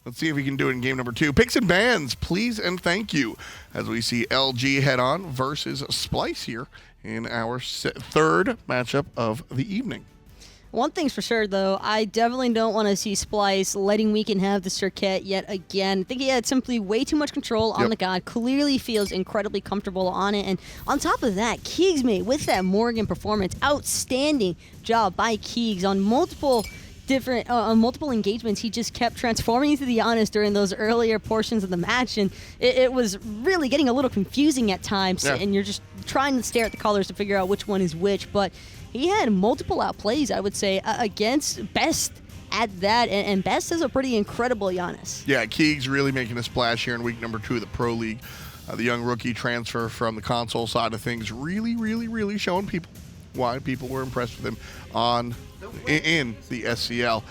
Let's see if we can do it in game number 2. Picks and bans, please and thank you. As we see LG head on versus Splyce here in our third matchup of the evening. One thing's for sure, though, I definitely don't want to see Splyce letting Weekend have the circuit yet again. I think he had simply way too much control on the god. Clearly feels incredibly comfortable on it. And on top of that, keegsmate with that Morgan performance. Outstanding job by Keegs on multiple engagements. He just kept transforming into the Giannis during those earlier portions of the match, and it was really getting a little confusing at times, and you're just trying to stare at the colors to figure out which one is which. But he had multiple outplays, I would say, against Best at that, and Best is a pretty incredible Giannis. Yeah, Keegs really making a splash here in week number 2 of the Pro League. The young rookie transfer from the console side of things really showing people why people were impressed with him in the SCL.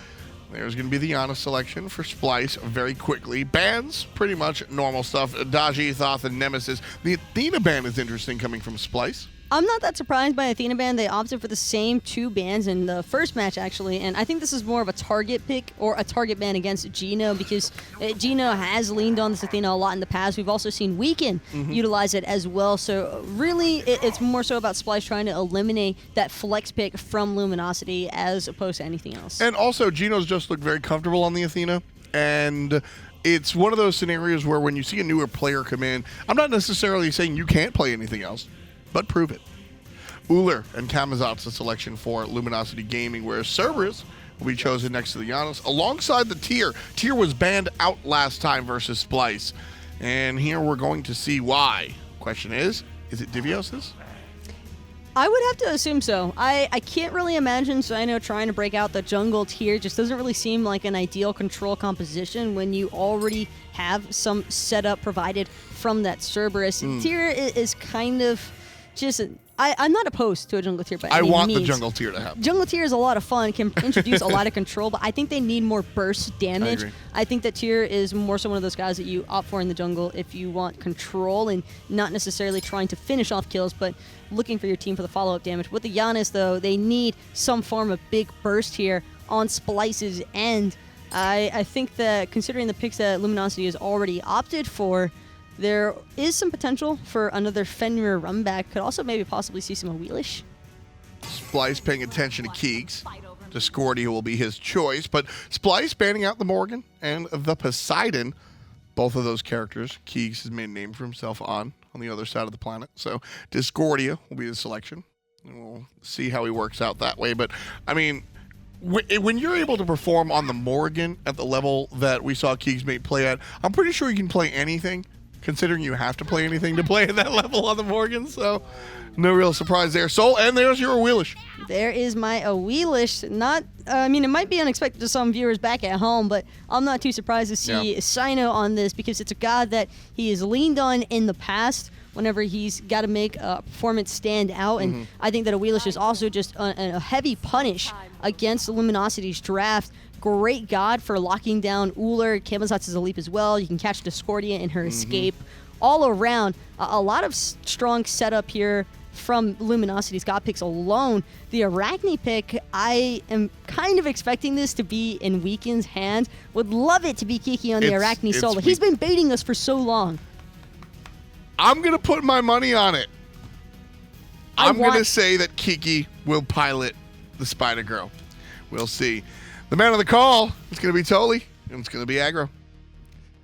There's going to be the Giannis selection for Splyce very quickly. Bans, pretty much normal stuff. Daji, Thoth, and Nemesis. The Athena ban is interesting coming from Splyce. I'm not that surprised by Athena ban. They opted for the same 2 bans in the first match, actually, and I think this is more of a target pick or a target ban against Geno, because Geno has leaned on this Athena a lot in the past. We've also seen Weekend utilize it as well, so really it's more so about Splyce trying to eliminate that flex pick from Luminosity as opposed to anything else. And also, Geno's just looked very comfortable on the Athena, and it's one of those scenarios where when you see a newer player come in, I'm not necessarily saying you can't play anything else, but prove it. Uller and Kamazot's the selection for Luminosity Gaming, whereas Cerberus will be chosen next to the Giannis alongside the Tier. Tier was banned out last time versus Splyce, and here we're going to see why. Question is it Divios's? I would have to assume so. I can't really imagine Cyno trying to break out the jungle Tier. Just doesn't really seem like an ideal control composition when you already have some setup provided from that Cerberus. Tier is kind of just... I'm not opposed to a jungle Tier by any means. I want the jungle Tier to happen. Jungle Tier is a lot of fun, can introduce a lot of control, but I think they need more burst damage. I think that Tier is more so one of those guys that you opt for in the jungle if you want control and not necessarily trying to finish off kills, but looking for your team for the follow-up damage. With the Giannis, though, they need some form of big burst here on Splyce's end. I think that considering the picks that Luminosity has already opted for, there is some potential for another Fenrir run back. Could also maybe possibly see some Wheelish. Splyce paying attention to Keegs. Discordia will be his choice, but Splyce banning out the Morgan and the Poseidon. Both of those characters, Keegs has made a name for himself on the other side of the planet. So Discordia will be the selection. And we'll see how he works out that way. But, I mean, when you're able to perform on the Morgan at the level that we saw keegsmate play at, I'm pretty sure you can play anything, considering you have to play anything to play at that level on the Morgan, so no real surprise there. Soul, and there's your Wheelish. There is my Wheelish. I mean, it might be unexpected to some viewers back at home, but I'm not too surprised to see Cyno on this, because it's a god that he has leaned on in the past whenever he's got to make a performance stand out, and I think that Wheelish is also just a heavy punish against Luminosity's draft. Great god for locking down Uller. Kamazot's is a leap as well. You can catch Discordia in her escape. All around, a lot of strong setup here from Luminosity's god picks alone. The Arachne pick, I am kind of expecting this to be in Weekend's hands. Would love it to be Kiki on the Arachne solo. He's been baiting us for so long. I'm going to put my money on it. I'm going to say that Kiki will pilot the Spider Girl. We'll see. The man on the call is going to be Toli, and it's going to be aggro.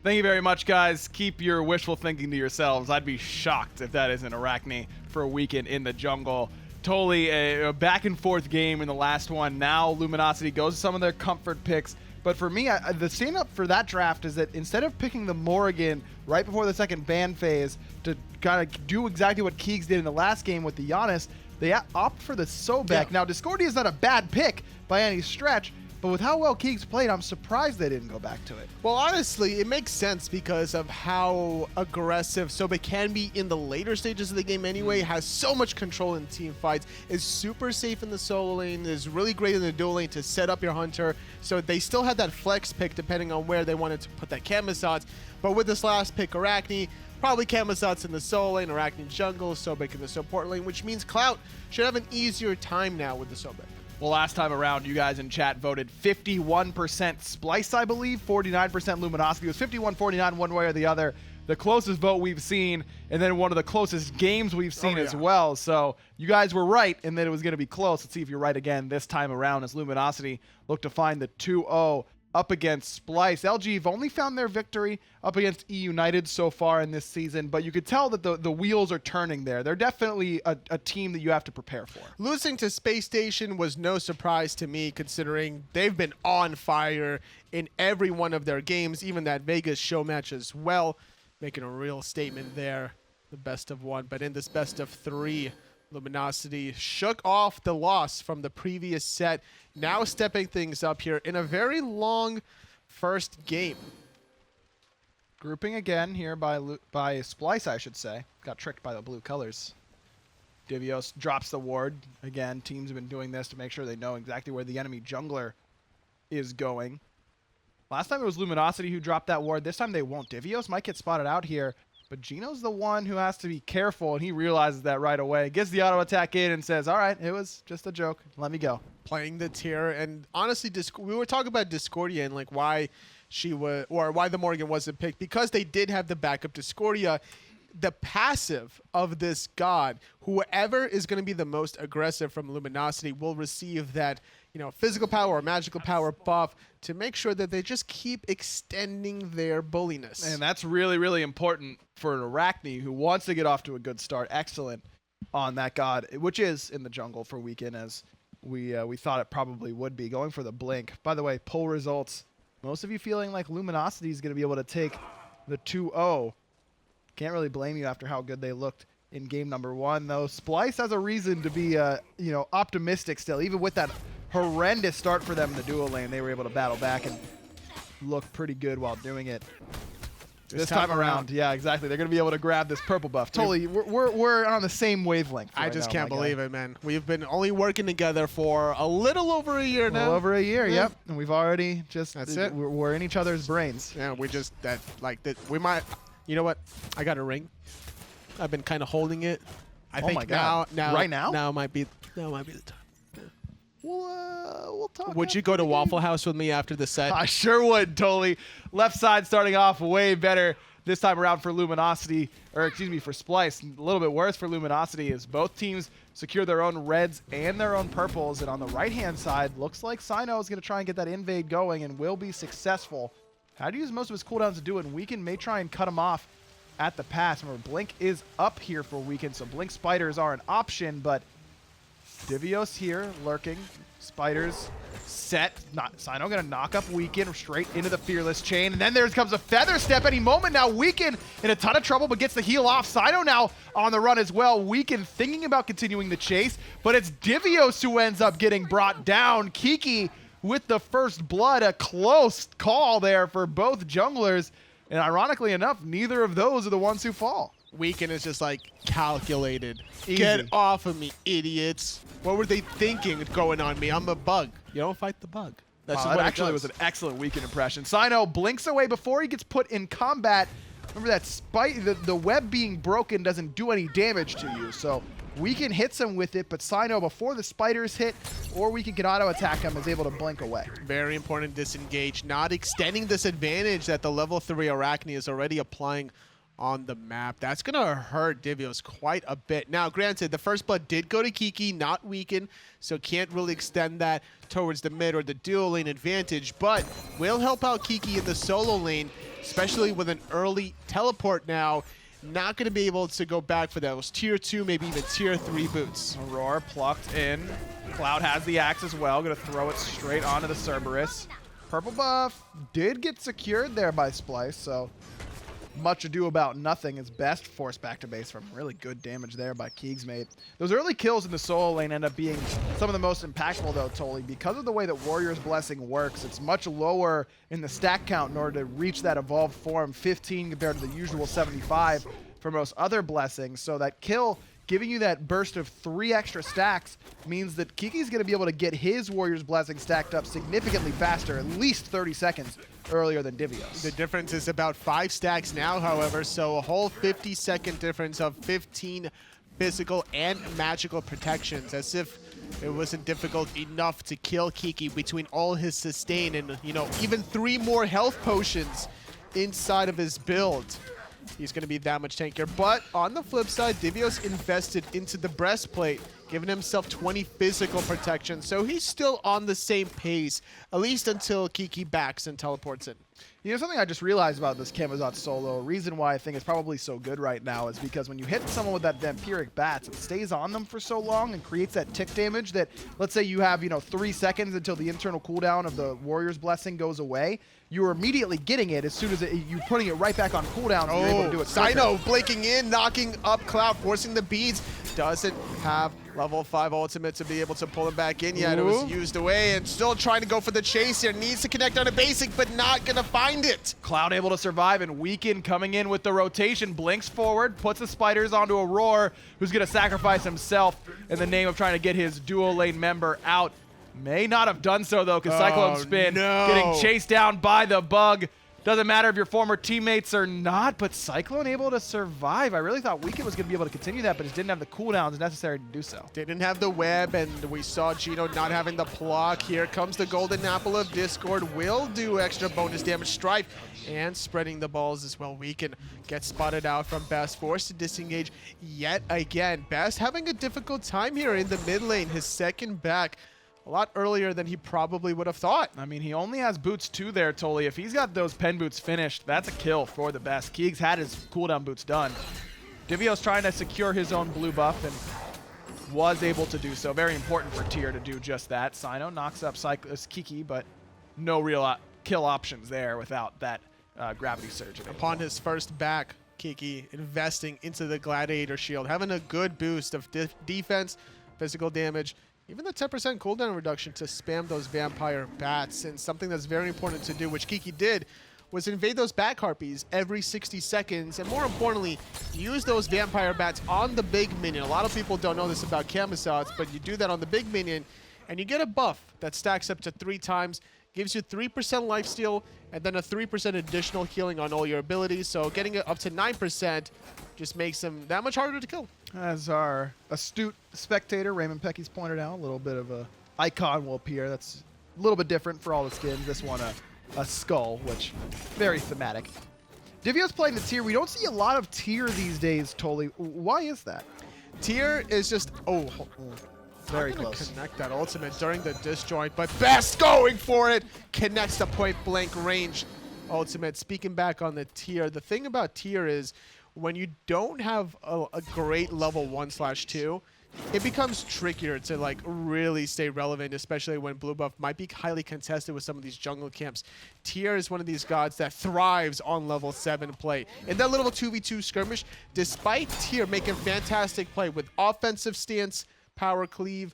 Thank you very much, guys. Keep your wishful thinking to yourselves. I'd be shocked if that isn't Arachne for a Weekend in the jungle. Totally a back-and-forth game in the last one. Now Luminosity goes to some of their comfort picks. But for me, the stand-up for that draft is that instead of picking the Morrigan right before the second ban phase to kind of do exactly what Keegs did in the last game with the Giannis, they opt for the Sobek. Yeah. Now, Discordia is not a bad pick by any stretch, but with how well Keegs played, I'm surprised they didn't go back to it. Well, honestly, it makes sense because of how aggressive Sobek can be in the later stages of the game anyway. Has so much control in team fights, is super safe in the solo lane, is really great in the dual lane to set up your hunter. So they still had that flex pick depending on where they wanted to put that Kamazot's. But with this last pick, Arachne, probably Kamazot's in the solo lane, Arachne jungle, Sobek in the support lane, which means Clout should have an easier time now with the Sobek. Well, last time around, you guys in chat voted 51% Splyce, I believe, 49% Luminosity. It was 51-49 one way or the other. The closest vote we've seen, and then one of the closest games we've seen as well. So you guys were right in that it was going to be close. Let's see if you're right again this time around as Luminosity look to find the 2-0 up against Splyce. LG have only found their victory up against E United so far in this season, but you could tell that the wheels are turning there. They're definitely a team that you have to prepare for. Losing to Space Station was no surprise to me, considering they've been on fire in every one of their games, even that Vegas show match as well, making a real statement there, the best of one. But in this best of three, Luminosity shook off the loss from the previous set, now stepping things up here in a very long first game. Grouping again here by Splyce, I should say. Got tricked by the blue colors. Divios drops the ward. Again, teams have been doing this to make sure they know exactly where the enemy jungler is going. Last time it was Luminosity who dropped that ward. This time they won't. Divios might get spotted out here, but Geno's the one who has to be careful, and he realizes that right away. Gets the auto attack in and says, all right, it was just a joke. Let me go. Playing the tier, and honestly, we were talking about Discordia and like why she was, or why the Morgan wasn't picked, because they did have the backup Discordia. The passive of this god, whoever is going to be the most aggressive from Luminosity will receive that, you know, physical power or magical power buff to make sure that they just keep extending their bulliness. And that's really, really important for an Arachne who wants to get off to a good start. Excellent on that god, which is in the jungle for weekend, as we thought it probably would be. Going for the blink. By the way, poll results. Most of you feeling like Luminosity is going to be able to take the 2-0. Can't really blame you after how good they looked in game number one, though. Splyce has a reason to be, optimistic still. Even with that horrendous start for them in the duo lane, they were able to battle back and look pretty good while doing it. This time around, yeah, exactly. They're going to be able to grab this purple buff. Totally, we're on the same wavelength. I just can't believe it, man. We've been only working together for a little over a year now. A little over a year, yep. And we've already just, that's it. We're in each other's brains. Yeah, we might. You know what? I got a ring. I've been kind of holding it. I think my God. Right now? Now might be the time. We'll talk. Would you go to Waffle House with me after the set? I sure would, totally. Left side starting off way better this time around for Luminosity, or excuse me, for Splyce. A little bit worse for Luminosity as both teams secure their own reds and their own purples. And on the right-hand side, looks like Cyno is going to try and get that invade going and will be successful. Had to use most of his cooldowns to do it, and Weekend may try and cut him off at the pass. Remember, Blink is up here for Weekend, so Blink Spiders are an option, but Divios here lurking. Spiders set. Cyno going to knock up Weekend straight into the Fearless chain, and then there comes a Feather Step any moment now. Weekend in a ton of trouble, but gets the heal off. Cyno now on the run as well. Weekend thinking about continuing the chase, but it's Divios who ends up getting brought down. Kiki with the first blood, a close call there for both junglers. And ironically enough, neither of those are the ones who fall. Weekend is just like calculated. Easy. Get off of me, idiots. What were they thinking going on me? I'm a bug. You don't fight the bug. That's That actually was an excellent Weekend impression. Cyno blinks away before he gets put in combat. Remember that the web being broken doesn't do any damage to you. So Weekend hits him with it, but Cyno, before the spiders hit, or Weekend can auto attack him, is able to blink away. Very important disengage, not extending this advantage that the level 3 Arachne is already applying on the map. That's going to hurt Divios quite a bit. Now, granted, the first blood did go to Kiki, not Weekend, so can't really extend that towards the mid or the dual lane advantage, but will help out Kiki in the solo lane, especially with an early teleport now. Not going to be able to go back for those tier 2, maybe even tier 3 boots. Aror plucked in. Clout has the axe as well. Going to throw it straight onto the Cerberus. Purple buff did get secured there by Splyce, so much ado about nothing. Is best forced back to base from really good damage there by keegsmate. Those early kills in the solo lane end up being some of the most impactful though, Tolly, because of the way that Warrior's Blessing works. It's much lower in the stack count in order to reach that evolved form, 15 compared to the usual 75 for most other blessings. So that kill giving you that burst of 3 extra stacks means that Kiki's going to be able to get his Warrior's Blessing stacked up significantly faster, at least 30 seconds earlier than Divios. The difference is about 5 stacks now, however, so a whole 50-second difference of 15 physical and magical protections, as if it wasn't difficult enough to kill Kiki between all his sustain and, you know, even 3 more health potions inside of his build. He's going to be that much tankier. But on the flip side, Divios invested into the breastplate, giving himself 20 physical protection. So he's still on the same pace, at least until Kiki backs and teleports in. You know, something I just realized about this KikiSoCheeky solo, a reason why I think it's probably so good right now is because when you hit someone with that vampiric bats, it stays on them for so long and creates that tick damage that, let's say you have, you know, 3 seconds until the internal cooldown of the Warrior's Blessing goes away. You're immediately getting it as soon as you're putting it right back on cooldown, so you're able to do it quicker. Cyno blinking in, knocking up Clout, forcing the beads. Doesn't have level 5 ultimate to be able to pull him back in yet. It was used away and still trying to go for the chase here. Needs to connect on a basic, but not going to find it. Clout able to survive, and Weaken coming in with the rotation, blinks forward, puts the spiders onto Aror, who's going to sacrifice himself in the name of trying to get his dual lane member out. May not have done so, though, because CycloneSpin getting chased down by the bug. Doesn't matter if your former teammates or not, but Cyclone able to survive. I really thought Weaken was going to be able to continue that, but just didn't have the cooldowns necessary to do so. Didn't have the web, and we saw Geno not having the block. Here comes the golden apple of Discord. Will do extra bonus damage. Strife and spreading the balls as well. Weaken gets spotted out from Best, forced to disengage yet again. Best having a difficult time here in the mid lane. His second back a lot earlier than he probably would have thought. I mean, he only has boots 2 there, Toli. If he's got those pen boots finished, that's a kill for the best. Keegs had his cooldown boots done. Divios trying to secure his own blue buff and was able to do so. Very important for Tier to do just that. Cyno knocks up Kiki, but no real kill options there without that gravity surge. Upon his first back, Kiki investing into the Gladiator Shield, having a good boost of defense, physical damage, even the 10% cooldown reduction to spam those vampire bats. And something that's very important to do, which Kiki did, was invade those bat harpies every 60 seconds. And more importantly, use those vampire bats on the big minion. A lot of people don't know this about KikiSoCheeky, but you do that on the big minion, and you get a buff that stacks up to 3 times, gives you 3% lifesteal, and then a 3% additional healing on all your abilities. So getting it up to 9% just makes them that much harder to kill. As our astute spectator, Raymond Pecky's pointed out, a little bit of a icon will appear. That's a little bit different for all the skins. This one, a skull, which very thematic. Divios playing the Tier. We don't see a lot of Tier these days, Toli. Why is that? Tier is just, very close. Connect that ultimate during the disjoint, but Best going for it. Connects the point blank range ultimate. Speaking back on the Tier, the thing about Tier is when you don't have a great level 1/2, it becomes trickier to like really stay relevant, especially when blue buff might be highly contested with some of these jungle camps. Tier is one of these gods that thrives on level 7 play. In that little 2v2 skirmish, despite Tier making fantastic play with offensive stance, power cleave,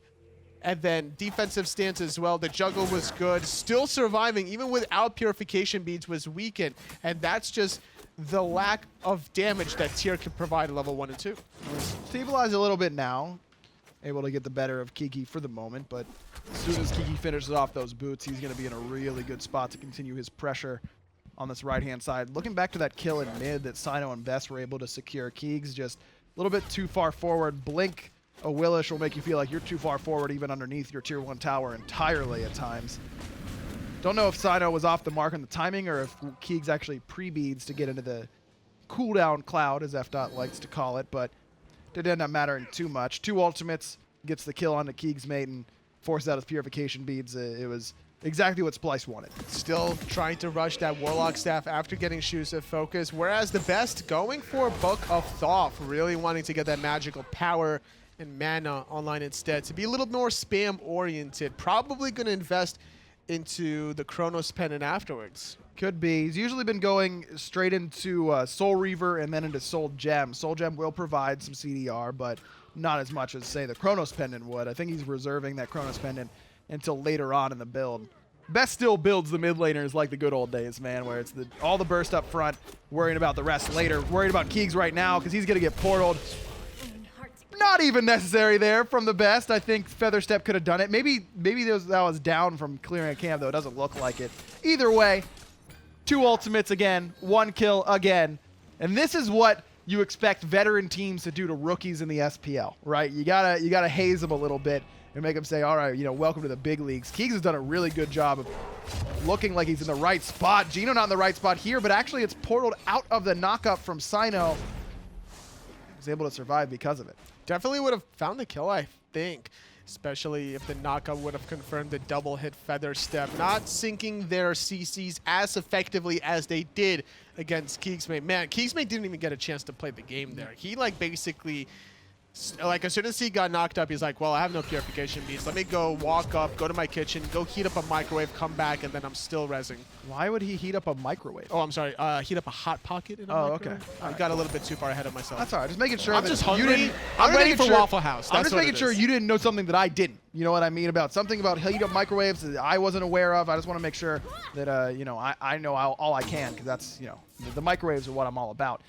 and then defensive stance as well, the juggle was good. Still surviving, even without purification beads, was weakened. And that's just the lack of damage that Tier can provide at level 1 and 2. Stabilized a little bit now. Able to get the better of Kiki for the moment, but as soon as Kiki finishes off those boots, he's going to be in a really good spot to continue his pressure on this right-hand side. Looking back to that kill in mid that Cyno and Best were able to secure, Keegs just a little bit too far forward. Blink a Willish will make you feel like you're too far forward even underneath your Tier 1 tower entirely at times. Don't know if Cyno was off the mark on the timing or if Keegs actually pre-beads to get into the cooldown cloud, as FDOT likes to call it, but it did not matter too much. 2 ultimates, gets the kill onto keegsmate and forces out his purification beads. It was exactly what Splyce wanted. Still trying to rush that Warlock staff after getting Shoes of Focus, whereas the Best going for Book of Thoth, really wanting to get that magical power and mana online instead, to be a little more spam-oriented. Probably going to invest into the Chronos Pendant afterwards. Could be. He's usually been going straight into Soul Reaver and then into Soul Gem. Soul Gem will provide some CDR, but not as much as, say, the Chronos Pendant would. I think he's reserving that Chronos Pendant until later on in the build. Best still builds the mid laners like the good old days, man, where it's all the burst up front, worrying about the rest later. Worried about Keegs right now because he's going to get portaled. Not even necessary there from the Best. I think Featherstep could have done it. Maybe that was down from clearing a camp, though. It doesn't look like it. Either way, 2 ultimates again, 1 kill again. And this is what you expect veteran teams to do to rookies in the SPL, right? You gotta haze them a little bit. and make him say, all right, welcome to the big leagues. Keegs has done a really good job of looking like he's in the right spot. Geno not in the right spot here, but actually it's portaled out of the knockup from Cyno. He's able to survive because of it. Definitely would have found the kill, I think. Especially if the knockup would have confirmed the double hit feather step. Not sinking their CCs as effectively as they did against keegsmate. Man, keegsmate didn't even get a chance to play the game there. He basically, as soon as he got knocked up, he's like, well, I have no purification beads. Let me go walk up, go to my kitchen, go heat up a microwave, come back, and then I'm still rezzing. Why would he heat up a microwave? Oh, I'm sorry. Heat up a hot pocket in a microwave. Okay. I got a little bit too far ahead of myself. That's all right. Just making sure I'm that just you hungry. didn't. I'm ready for Waffle House. I'm That's just what making it sure is. you didn't know something that I didn't. You know what I mean? About something about heat up microwaves that I wasn't aware of. I just want to make sure that I know all I can, because that's the microwaves are what I'm all about.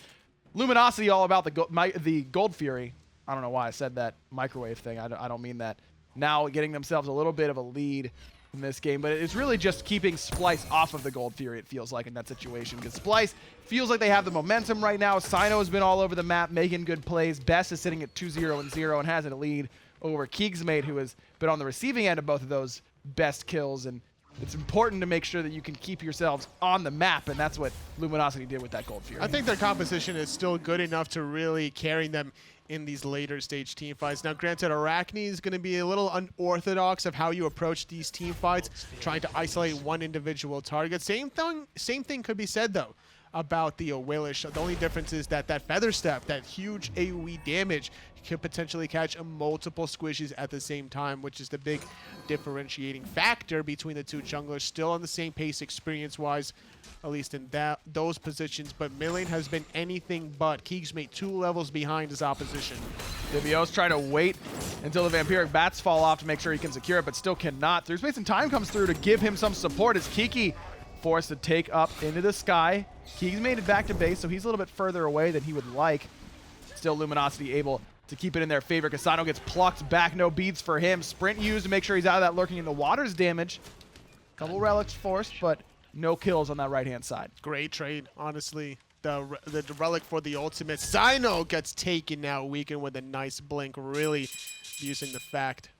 Luminosity all about the Gold Fury. I don't know why I said that microwave thing. I don't mean that. Now getting themselves a little bit of a lead in this game, but it's really just keeping Splyce off of the Gold Fury, it feels like, in that situation, because Splyce feels like they have the momentum right now. Cyno has been all over the map, making good plays. Best is sitting at 2-0-0 and has a lead over keegsmate, who has been on the receiving end of both of those best kills, and it's important to make sure that you can keep yourselves on the map, and that's what Luminosity did with that Gold Fury. I think their composition is still good enough to really carry them in these later stage team fights. Now, granted, Arachne is going to be a little unorthodox of how you approach these team fights, trying to isolate one individual target. Same thing could be said, though, about the Whalish. The only difference is that feather step, that huge AoE damage, could potentially catch multiple squishes at the same time, which is the big differentiating factor between the two junglers. Still on the same pace experience-wise, at least in those positions, but mid lane has been anything but. keegsmate 2 levels behind his opposition. Divios trying to wait until the vampiric bats fall off to make sure he can secure it, but still cannot. Through space and time comes through to give him some support as Kiki forced to take up into the sky. Keegs made it back to base, so he's a little bit further away than he would like. Still Luminosity able to keep it in their favor. Cyno gets plucked back, no beads for him. Sprint used to make sure he's out of that lurking in the water's damage. Couple relics forced, but no kills on that right-hand side. Great trade, honestly. The relic for the ultimate. Cyno gets taken now, weakened with a nice blink, really using the fact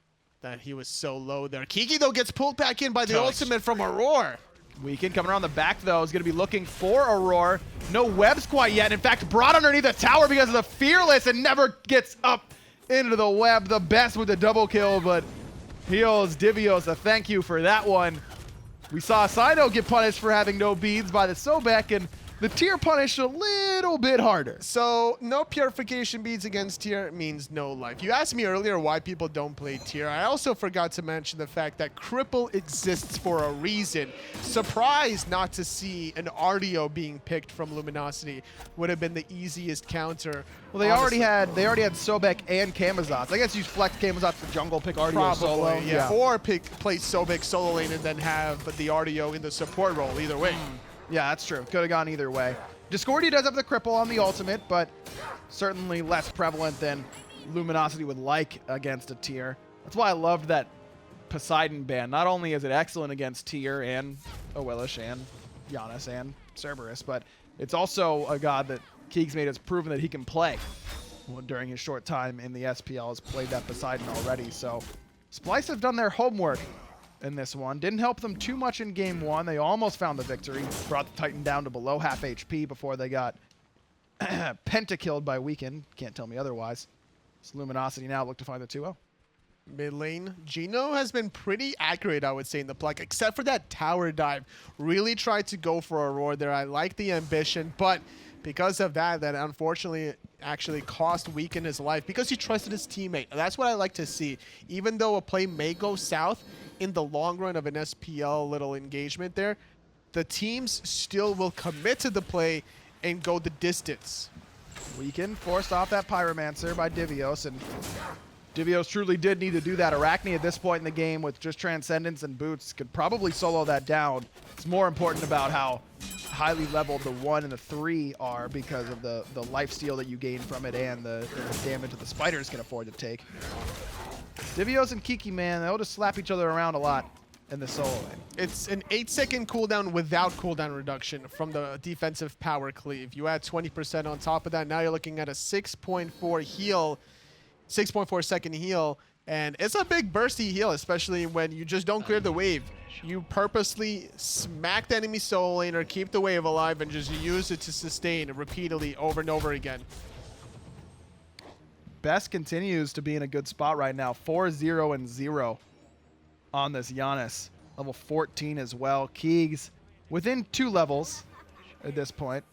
that he was so low there. Kiki, though, gets pulled back in by the ultimate from Aror. Weekend coming around the back, though, is going to be looking for Aror. No webs quite yet. In fact, brought underneath the tower because of the Fearless and never gets up into the web. The best with the double kill, but he owes Divios a thank you for that one. We saw Cyno get punished for having no beads by the Sobek, and the tier punished a little bit harder. So no purification beads against tier means no life. You asked me earlier why people don't play tier. I also forgot to mention the fact that cripple exists for a reason. Surprised not to see an RDO being picked from Luminosity. Would have been the easiest counter. Well, they already had Sobek and Camazotz. I guess you flex Camazotz to jungle, pick RDO Probably, solo. yeah. Or play Sobek solo lane and then have the RDO in the support role. Either way. Yeah, that's true. Could have gone either way. Discordia does have the cripple on the ultimate, but certainly less prevalent than Luminosity would like against a tier. That's why I loved that Poseidon ban. Not only is it excellent against tier and Whalish and Giannis and Cerberus, but it's also a god that keegsmate has proven that he can play. During his short time in the SPL has played that Poseidon already, so Splyce have done their homework in this one. Didn't help them too much in game one. They almost found the victory. Brought the Titan down to below half HP before they got pentakilled by Weekend. Can't tell me otherwise. So Luminosity now look to find the 2-0. Mid lane, Geno has been pretty accurate, I would say, in the pluck, except for that tower dive. Really tried to go for Aror there. I like the ambition, but because of that unfortunately actually cost Weekend his life because he trusted his teammate. That's what I like to see. Even though a play may go south, in the long run of an SPL little engagement there, the teams still will commit to the play and go the distance. Weekend forced off that Pyromancer by Divios, and Divios truly did need to do that. Arachne at this point in the game with just Transcendence and Boots could probably solo that down. It's more important about how highly leveled the 1 and the 3 are because of the lifesteal that you gain from it and the damage that the spiders can afford to take. Divios and Kiki, man, they'll just slap each other around a lot in the solo lane. It's an 8-second cooldown without cooldown reduction from the defensive power cleave. You add 20% on top of that. Now you're looking at a 6.4 heal, 6.4 second heal And it's a big bursty heal, especially when you just don't clear the wave. You purposely smack the enemy soul lane or keep the wave alive and just use it to sustain repeatedly over and over again. Best continues to be in a good spot right now. 4-0-0 on this Giannis. Level 14 as well. Keegs within 2 levels at this point.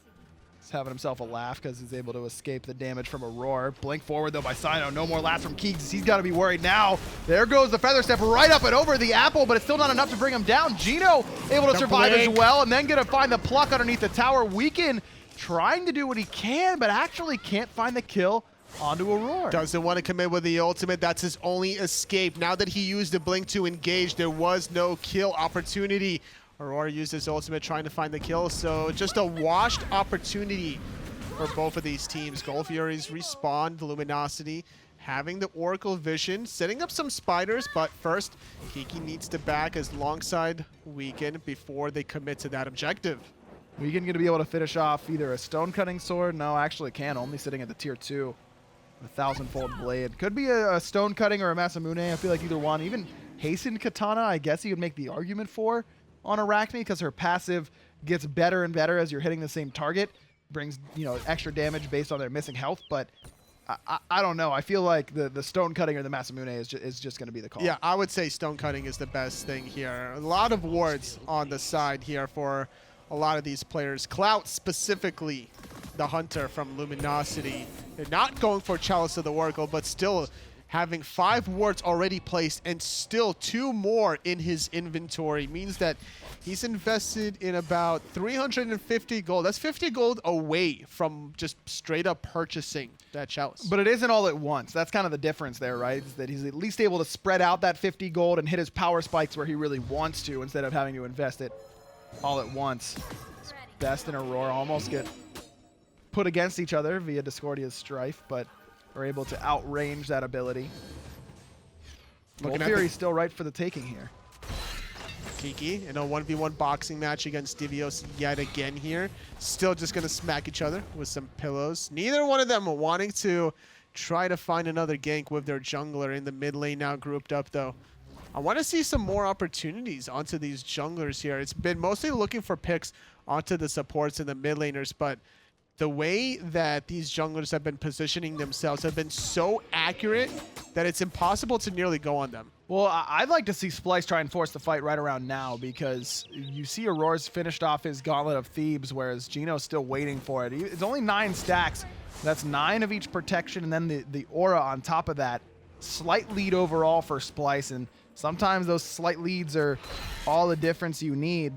He's having himself a laugh because he's able to escape the damage from Aror. Blink forward though by Cyno. No more laughs from Keegs. He's got to be worried now. There goes the feather step right up and over the apple, but it's still not enough to bring him down. Geno able to survive as well, and then going to find the pluck underneath the tower. Weekend trying to do what he can, but actually can't find the kill onto Aror. Doesn't want to commit with the ultimate. That's his only escape. Now that he used the blink to engage, there was no kill opportunity. Aror used his ultimate trying to find the kill, so just a washed opportunity for both of these teams. Gold Furies respawn, the Luminosity having the Oracle Vision, setting up some spiders, but first, Kiki needs to back as alongside Weekend before they commit to that objective. Weekend going to be able to finish off either a stone cutting sword. No, actually can, only sitting at the tier 2. A 1000-fold blade. Could be a stone cutting or a Masamune. I feel like either one. Even hastened katana, I guess you would make the argument for on Arachne because her passive gets better and better as you're hitting the same target. Brings, you know, extra damage based on their missing health, but I don't know. I feel like the stone cutting or the Masamune is just going to be the call. Yeah, I would say stone cutting is the best thing here. A lot of wards on the side here for a lot of these players. Clout specifically, the hunter from Luminosity. They're not going for Chalice of the Oracle, but still having 5 wards already placed and still 2 more in his inventory means that he's invested in about 350 gold. That's 50 gold away from just straight up purchasing that Chalice. But it isn't all at once. That's kind of the difference there, right? Is that he's at least able to spread out that 50 gold and hit his power spikes where he really wants to instead of having to invest it all at once. Best and Aror almost get put against each other via Discordia's Strife, but are able to outrange that ability. Gold Fury's still right for the taking here. Kiki in a 1v1 boxing match against Divios yet again here. Still just going to smack each other with some pillows. Neither one of them wanting to try to find another gank with their jungler in the mid lane now grouped up though. I want to see some more opportunities onto these junglers here. It's been mostly looking for picks onto the supports and the mid laners, but the way that these junglers have been positioning themselves have been so accurate that it's impossible to nearly go on them. Well, I'd like to see Splyce try and force the fight right around now because you see Auror's finished off his Gauntlet of Thebes, whereas Geno's still waiting for it. It's only 9 stacks. That's 9 of each protection, and then the aura on top of that. Slight lead overall for Splyce, and sometimes those slight leads are all the difference you need.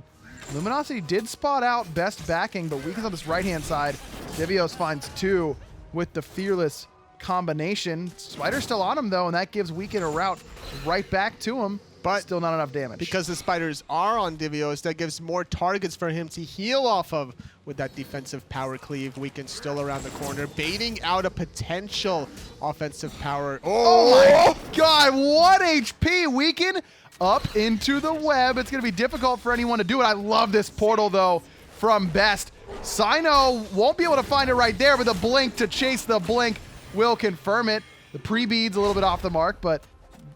Luminosity did spot out Best backing, but Weekend's on this right-hand side. Divios finds 2 with the Fearless combination. Spider's still on him, though, and that gives Weekend a route right back to him, but still not enough damage. Because the spiders are on Divios, that gives more targets for him to heal off of with that defensive power cleave. Weekend still around the corner, baiting out a potential offensive power. Oh my God, 1 HP. Weekend up into the web. It's going to be difficult for anyone to do it. I love this portal, though, from Best. Cyno won't be able to find it right there, but the blink to chase the blink will confirm it. The pre-bead's a little bit off the mark, but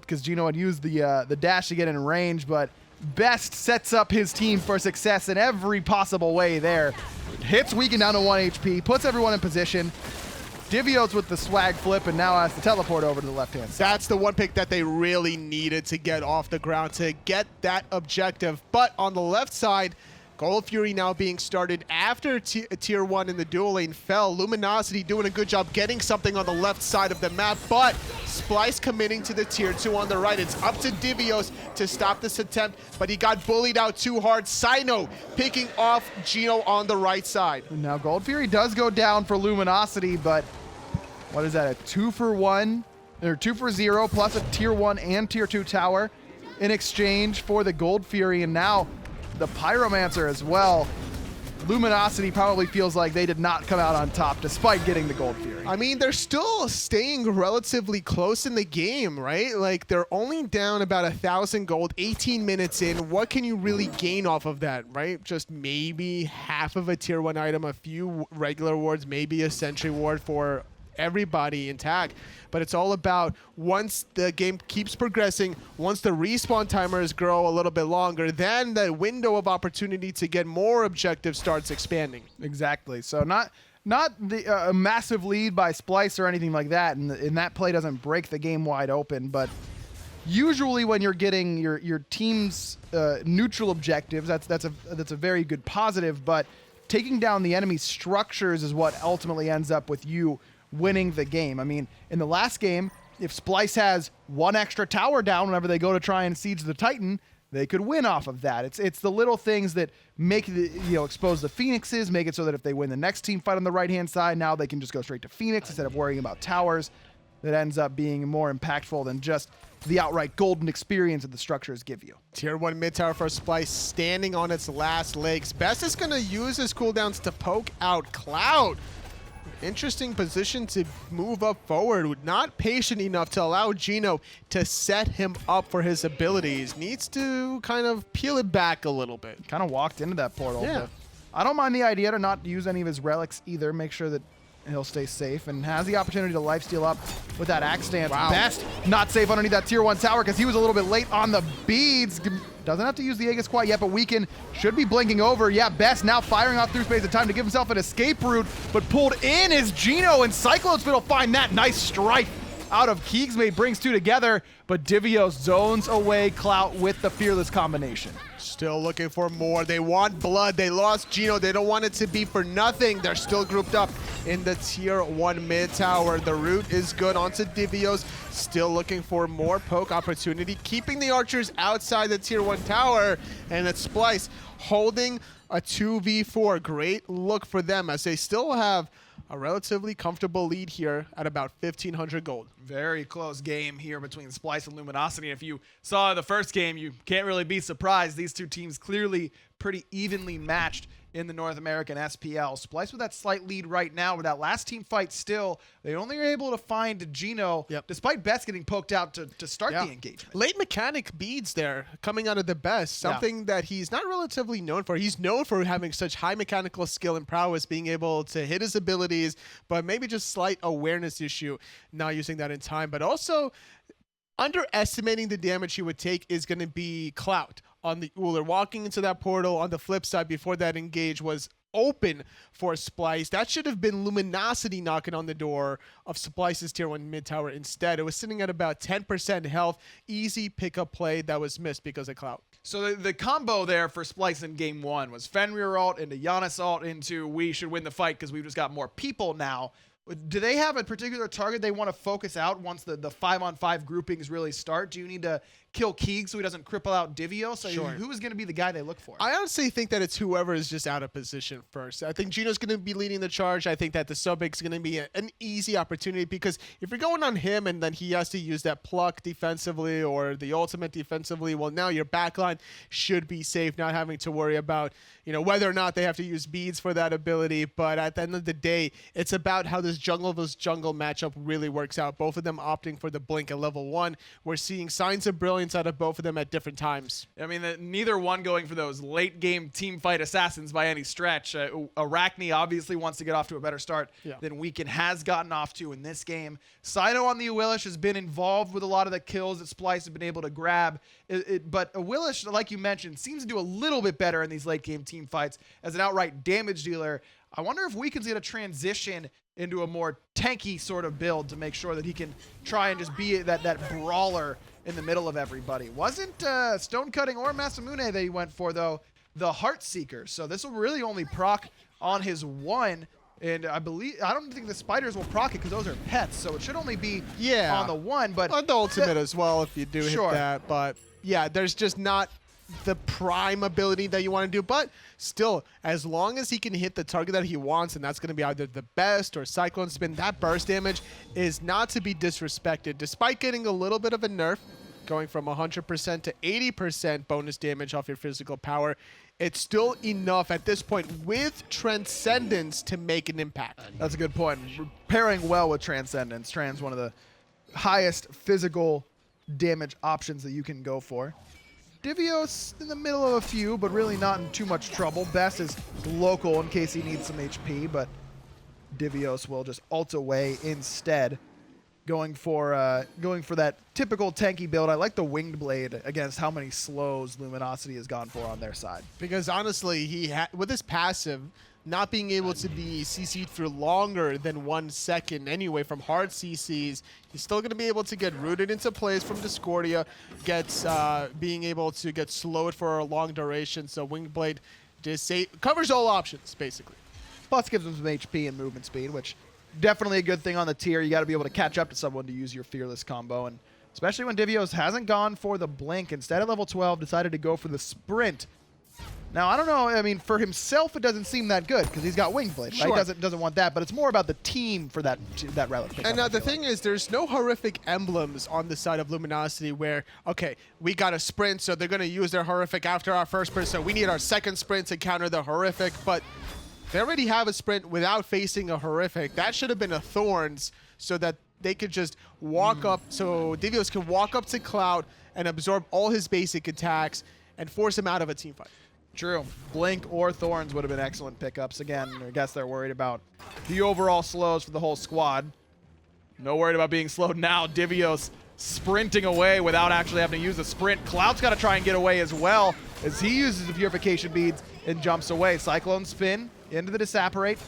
because Geno had used the dash to get in range, but Best sets up his team for success in every possible way there. Hits Weekend down to 1 HP, puts everyone in position. Divios with the swag flip and now has to teleport over to the left-hand side. That's the one pick that they really needed to get off the ground to get that objective. But on the left side, Gold Fury now being started after Tier 1 in the dual lane fell. Luminosity doing a good job getting something on the left side of the map, but Splyce committing to the Tier 2 on the right. It's up to Divios to stop this attempt, but he got bullied out too hard. Cyno picking off Geno on the right side. Now Gold Fury does go down for Luminosity, but what is that, a 2 for 1? Or 2 for 0 plus a Tier 1 and Tier 2 tower in exchange for the Gold Fury, and now the Pyromancer as well. Luminosity probably feels like they did not come out on top despite getting the Gold Fury. I mean, they're still staying relatively close in the game, right? Like, they're only down about 1,000 gold, 18 minutes in. What can you really gain off of that, right? Just maybe half of a Tier 1 item, a few regular wards, maybe a Sentry ward for everybody intact. But it's all about once the game keeps progressing, once the respawn timers grow a little bit longer, then the window of opportunity to get more objectives starts expanding. Exactly. So not the a massive lead by Splyce or anything like that, and that play doesn't break the game wide open, but usually when you're getting your team's neutral objectives, that's a very good positive, but taking down the enemy's structures is what ultimately ends up with you winning the game. I mean, in the last game, if Splyce has one extra tower down whenever they go to try and siege the Titan, they could win off of that. It's the little things that make the, expose the Phoenixes, make it so that if they win the next team fight on the right-hand side, now they can just go straight to Phoenix instead of worrying about towers. That ends up being more impactful than just the outright golden experience that the structures give you. Tier 1 mid tower for Splyce standing on its last legs. Best is going to use his cooldowns to poke out Clout. Interesting position to move up forward. Not patient enough to allow Geno to set him up for his abilities. Needs to kind of peel it back a little bit. Kind of walked into that portal. Yeah. But I don't mind the idea to not use any of his relics either. Make sure that he'll stay safe and has the opportunity to lifesteal up with that axe stance. Wow. Best not safe underneath that tier 1 tower because he was a little bit late on the beads. Doesn't have to use the Aegis quite yet, but Weaken should be blinking over. Yeah, Best now firing off through space in time to give himself an escape route, but pulled in is Geno, and CycloneSpin will find that nice strike out of keegsmate, brings two together, but Divios zones away Clout with the fearless combination. Still looking for more. They want blood. They lost Geno. They don't want it to be for nothing. They're still grouped up in the tier 1 mid tower. The route is good onto Divios. Still looking for more poke opportunity. Keeping the archers outside the tier 1 tower. And it's Splyce holding a 2v4. Great look for them as they still have a relatively comfortable lead here at about 1,500 gold. Very close game here between Splyce and Luminosity. If you saw the first game, you can't really be surprised. These two teams clearly pretty evenly matched in the North American SPL. Splyce with that slight lead right now, with that last team fight still, they only were able to find Geno, despite Best getting poked out to start the engagement. Late mechanic beads there coming out of TheBest, something that he's not relatively known for. He's known for having such high mechanical skill and prowess, being able to hit his abilities, but maybe just slight awareness issue, not using that in time. But also underestimating the damage he would take is going to be Clout on the Uller. Walking into that portal on the flip side before that engage was open for Splyce. That should have been Luminosity knocking on the door of Splyce's tier 1 mid tower. Instead, it was sitting at about 10% health. Easy pickup play that was missed because of Clout. So the combo there for Splyce in game 1 was Fenrir ult into Giannis ult into we should win the fight because we've just got more people now. Do they have a particular target they want to focus out once the 5-on-5 groupings really start? Do you need to kill Keeg so he doesn't cripple out Divios? So who is going to be the guy they look for? I honestly think that it's whoever is just out of position first. I think Geno's going to be leading the charge. I think that the Sobek is going to be an easy opportunity because if you're going on him and then he has to use that pluck defensively or the ultimate defensively, well, now your backline should be safe, not having to worry about whether or not they have to use beads for that ability. But at the end of the day, it's about how this jungle versus jungle matchup really works out. Both of them opting for the blink at level 1. We're seeing signs of brilliance out of both of them at different times. I mean, neither one going for those late game team fight assassins by any stretch. Arachne obviously wants to get off to a better start than Weaken has gotten off to in this game. Cyno on the Awilish has been involved with a lot of the kills that Splyce have been able to grab. But Awilish, like you mentioned, seems to do a little bit better in these late game team fights as an outright damage dealer. I wonder if Weaken's going to transition into a more tanky sort of build to make sure that he can try and just be that brawler in the middle of everybody. Wasn't Stonecutting or Masamune that he went for, though, the Heartseeker. So this will really only proc on his 1. And I don't think the spiders will proc it because those are pets. So it should only be on the 1. But on the ultimate as well if you do hit that. But yeah, there's just not the prime ability that you want to do, but still, as long as he can hit the target that he wants, and that's going to be either TheBest or CycloneSpin, that burst damage is not to be disrespected. Despite getting a little bit of a nerf, going from 100% to 80% bonus damage off your physical power, it's still enough at this point with Transcendence to make an impact. That's a good point. Pairing well with Transcendence. Trans, one of the highest physical damage options that you can go for. Divios in the middle of a few, but really not in too much trouble. Best is local in case he needs some HP, but Divios will just ult away instead, going for that typical tanky build. I like the Winged Blade against how many slows Luminosity has gone for on their side. Because honestly, with his passive, not being able to be CC'd for longer than 1 second anyway from hard CCs, he's still going to be able to get rooted into plays from Discordia, being able to get slowed for a long duration. So Winged Blade just covers all options, basically. Plus gives him some HP and movement speed, which definitely a good thing on the tier. You got to be able to catch up to someone to use your Fearless combo, and especially when Divios hasn't gone for the Blink. Instead of level 12, decided to go for the Sprint. Now, I don't know. I mean, for himself, it doesn't seem that good because he's got Winged Blade. Sure. Right? Doesn't want that, but it's more about the team for that relic pickup. And the thing is, there's no horrific emblems on the side of Luminosity where, okay, we got a sprint, so they're going to use their horrific after our first sprint, so we need our second sprint to counter the horrific, but they already have a sprint without facing a horrific. That should have been a Thorns so that they could just walk up, so Divios can walk up to Clout and absorb all his basic attacks and force him out of a team fight. True. Blink or Thorns would have been excellent pickups. Again, I guess they're worried about the overall slows for the whole squad. No worried about being slowed now. Divios sprinting away without actually having to use a sprint. Clout's got to try and get away as well as he uses the Purification Beads and jumps away. CycloneSpin into the Disapparate.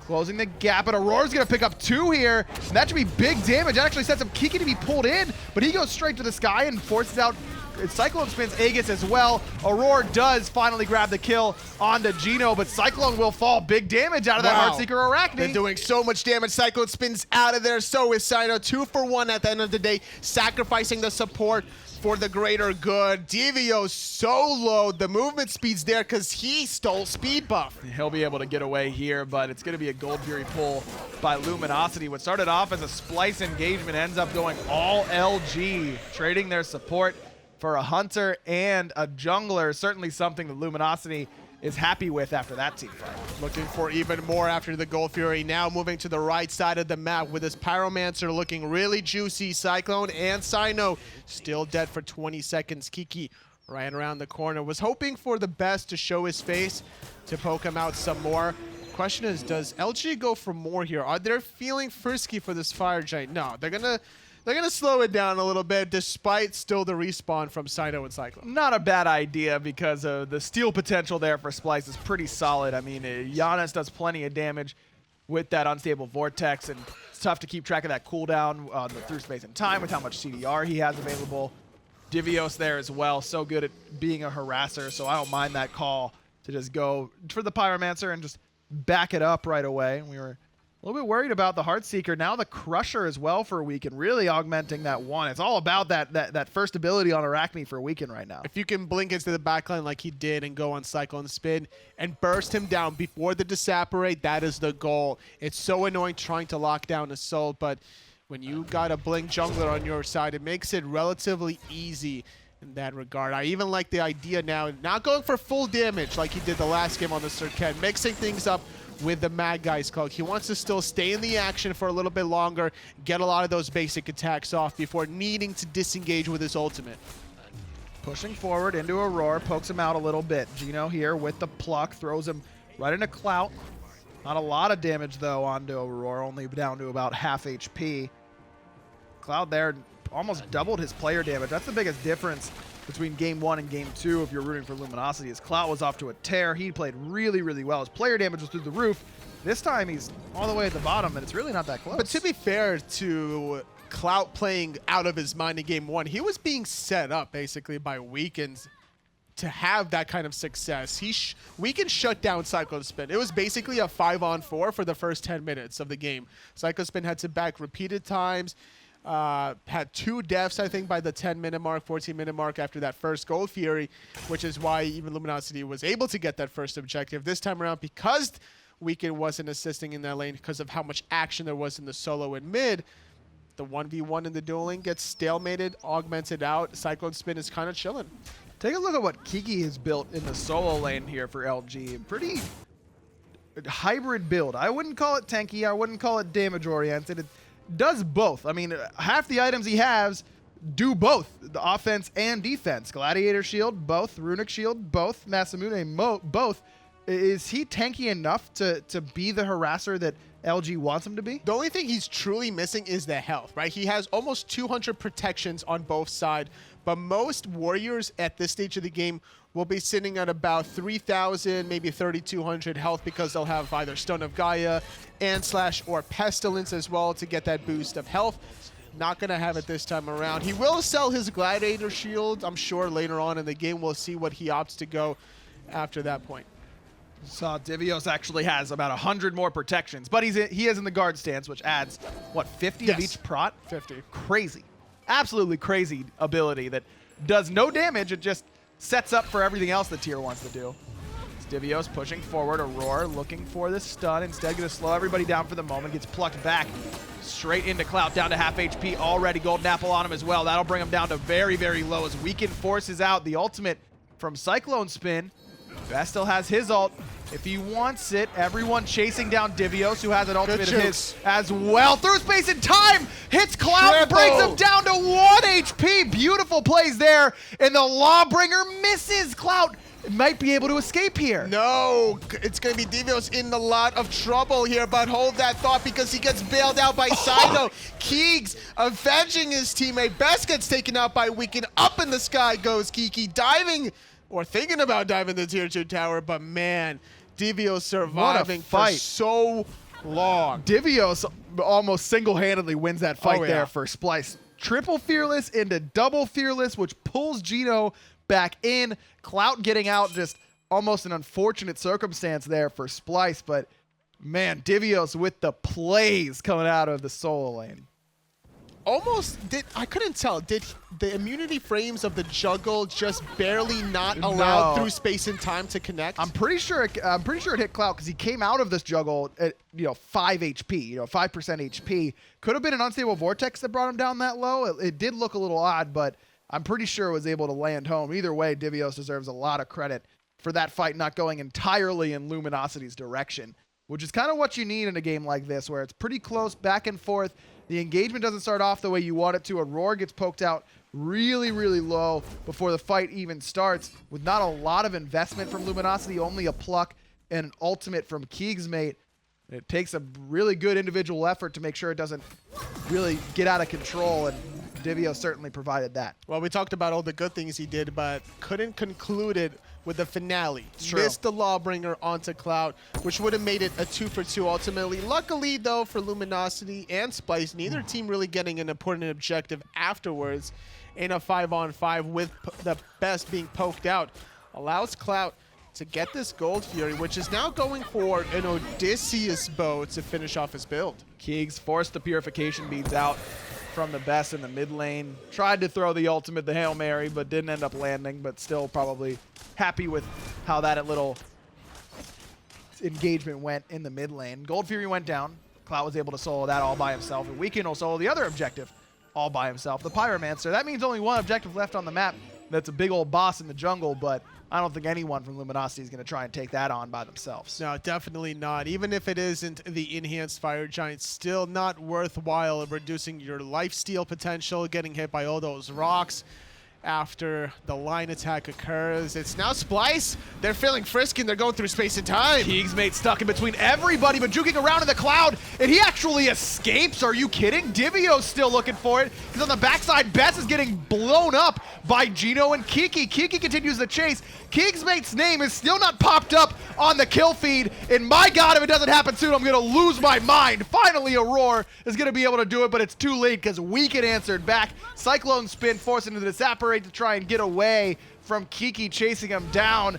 Closing the gap, but Aror's going to pick up 2 here. And that should be big damage. That actually sets up Kiki to be pulled in, but he goes straight to the sky and forces out CycloneSpin's Aegis as well. Aror does finally grab the kill on NotGeno, but Cyclone will fall. Big damage out of that Heartseeker Arachne. They're doing so much damage. CycloneSpin's out of there. So is Cyno. 2 for 1 at the end of the day, sacrificing the support for the greater good. Divios so low. The movement speed's there because he stole speed buff. He'll be able to get away here, but it's going to be a Gold Fury pull by Luminosity. What started off as a Splyce engagement ends up going all LG, trading their support for a Hunter and a Jungler. Certainly something that Luminosity is happy with after that team fight. Looking for even more after the Gold Fury. Now moving to the right side of the map with his Pyromancer looking really juicy. Cyclone and Cyno still dead for 20 seconds. Kiki right around the corner. Was hoping for TheBest to show his face, to poke him out some more. Question is, does LG go for more here? Are they feeling frisky for this Fire Giant? No, they're gonna slow it down a little bit, despite still the respawn from Cyno and Cyclone. Not a bad idea because the steal potential there for Splyce is pretty solid. I mean, Giannis does plenty of damage with that unstable vortex, and it's tough to keep track of that cooldown through space and time with how much CDR he has available. Divios there as well, so good at being a harasser, so I don't mind that call to just go for the Pyromancer and just back it up right away. We were a little bit worried about the Heartseeker. Now the Crusher as well for a weekend, really augmenting that one. It's all about that first ability on Arachne for a weekend right now. If you can blink into the backline like he did and go on CycloneSpin and burst him down before the Disapparate, that is the goal. It's so annoying trying to lock down Assault, but when you got a blink jungler on your side, it makes it relatively easy in that regard. I even like the idea now, not going for full damage like he did the last game on the Circuit, mixing things up with the Mad Guy's Cloak. He wants to still stay in the action for a little bit longer, get a lot of those basic attacks off before needing to disengage with his ultimate. Pushing forward into Aror, pokes him out a little bit. Geno here with the pluck, throws him right into Clout. Not a lot of damage though onto Aror, only down to about half HP. Clout there almost doubled his player damage. That's the biggest difference between game 1 and game 2 if you're rooting for Luminosity. His Clout was off to a tear. He played really, really well. His player damage was through the roof. This time he's all the way at the bottom, and it's really not that close. But to be fair to Clout playing out of his mind in game 1, he was being set up basically by Weekends to have that kind of success. Weekend shut down CycloneSpin. It was basically a 5-on-4 for the first 10 minutes of the game. CycloneSpin had to back repeated times. Had 2 deaths, I think, by the 10-minute mark, 14-minute mark after that first Gold Fury, which is why even Luminosity was able to get that first objective. This time around, because Weekend wasn't assisting in that lane because of how much action there was in the solo and mid, the 1v1 in the dueling gets stalemated, augmented out. CycloneSpin is kind of chilling. Take a look at what Kiki has built in the solo lane here for LG. Pretty hybrid build. I wouldn't call it tanky. I wouldn't call it damage-oriented. It does both. I mean, half the items he has do both, the offense and defense. Gladiator Shield, both. Runic Shield, both. Masamune, both. Is he tanky enough to be the harasser that LG wants him to be? The only thing he's truly missing is the health, right? He has almost 200 protections on both sides, but most warriors at this stage of the game will be sitting at about 3,000, maybe 3,200 health because they'll have either Stone of Gaia, and/slash or Pestilence as well to get that boost of health. Not going to have it this time around. He will sell his Gladiator Shield, I'm sure, later on in the game. We'll see what he opts to go after that point. So Divios actually has about 100 more protections, but he is in the guard stance, which adds, what, 50 of each prot? 50. Crazy. Absolutely crazy ability that does no damage. It just sets up for everything else the tier wants to do. It's Divios pushing forward. Aror looking for the stun. Instead, going to slow everybody down for the moment. Gets plucked back straight into Clout, down to half HP already. Golden Apple on him as well. That'll bring him down to very, very low as Weaken forces out the ultimate from CycloneSpin. Best still has his ult if he wants it. Everyone chasing down Divios, who has an ultimate of his as well. Through space and time, hits Clout, brings him down to 1 HP. Beautiful plays there, and the Lawbringer misses. Clout might be able to escape here. No, it's going to be Divios in a lot of trouble here, but hold that thought because he gets bailed out by Cyno. Keegs avenging his teammate. Best gets taken out by Weaken. Up in the sky goes Kiki, diving or thinking about diving the tier 2 tower, but man, Divios surviving for so long. Divios almost single-handedly wins that fight there for Splyce. Triple Fearless into double Fearless, which pulls Geno back in. Clout getting out, just almost an unfortunate circumstance there for Splyce, but man, Divios with the plays coming out of the solo lane. I couldn't tell. Did the immunity frames of the juggle just barely not allow through space and time to connect? I'm pretty sure it hit Clout because he came out of this juggle at 5 HP, 5% HP. Could have been an unstable vortex that brought him down that low. It did look a little odd, but I'm pretty sure it was able to land home. Either way, Divios deserves a lot of credit for that fight not going entirely in Luminosity's direction, which is kind of what you need in a game like this, where it's pretty close, back and forth. The engagement doesn't start off the way you want it to. Aror gets poked out really, really low before the fight even starts, with not a lot of investment from Luminosity, only a pluck and an ultimate from keegsmate. It takes a really good individual effort to make sure it doesn't really get out of control, and Divios certainly provided that. Well, we talked about all the good things he did, but couldn't conclude it with the finale. Missed the Lawbringer onto Clout, which would have made it a 2-for-2 ultimately. Luckily, though, for Luminosity and Splyce, neither team really getting an important objective afterwards in a 5-on-5 with the best being poked out. Allows Clout to get this Gold Fury, which is now going for an Odysseus bow to finish off his build. Keegs forced the Purification Beads out from the Best in the mid lane. Tried to throw the ultimate, the Hail Mary, but didn't end up landing, but still probably happy with how that little engagement went in the mid lane. Gold Fury went down. Clout was able to solo that all by himself, and Weaken will solo the other objective all by himself, the Pyromancer. That means only one objective left on the map. That's a big old boss in the jungle, but I don't think anyone from Luminosity is going to try and take that on by themselves. No, definitely not. Even if it isn't the enhanced Fire Giant, still not worthwhile reducing your lifesteal potential, getting hit by all those rocks after the line attack occurs. It's now Splyce. They're feeling frisky and they're going through space and time. Keegsmate stuck in between everybody, but juking around in the cloud, and he actually escapes. Are you kidding? Divios still looking for it, because on the backside, Best is getting blown up by Geno and Kiki. Kiki continues the chase. Keegsmate's name is still not popped up on the kill feed, and my God, if it doesn't happen soon, I'm gonna lose my mind. Finally, Aror is gonna be able to do it, but it's too late because Weaken answered back. CycloneSpin forcing him to disapparate to try and get away from Kiki chasing him down.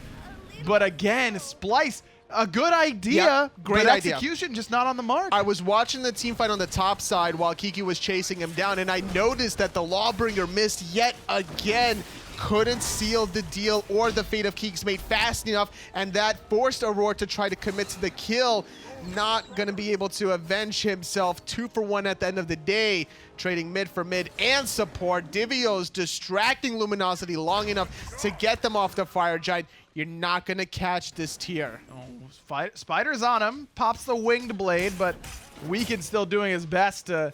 But again, Splyce, a good idea. Yep, great but idea. execution just not on the mark. I was watching the team fight on the top side while Kiki was chasing him down, and I noticed that the Lawbringer missed yet again. Couldn't seal the deal or the fate of Keegsmate fast enough, and that forced Aror to try to commit to the kill. Not going to be able to avenge himself. 2-for-1 at the end of the day, trading mid for mid and support. Divios distracting Luminosity long enough to get them off the Fire Giant. You're not going to catch this tier. Spider's on him, pops the winged blade, but Weaken's still doing his best to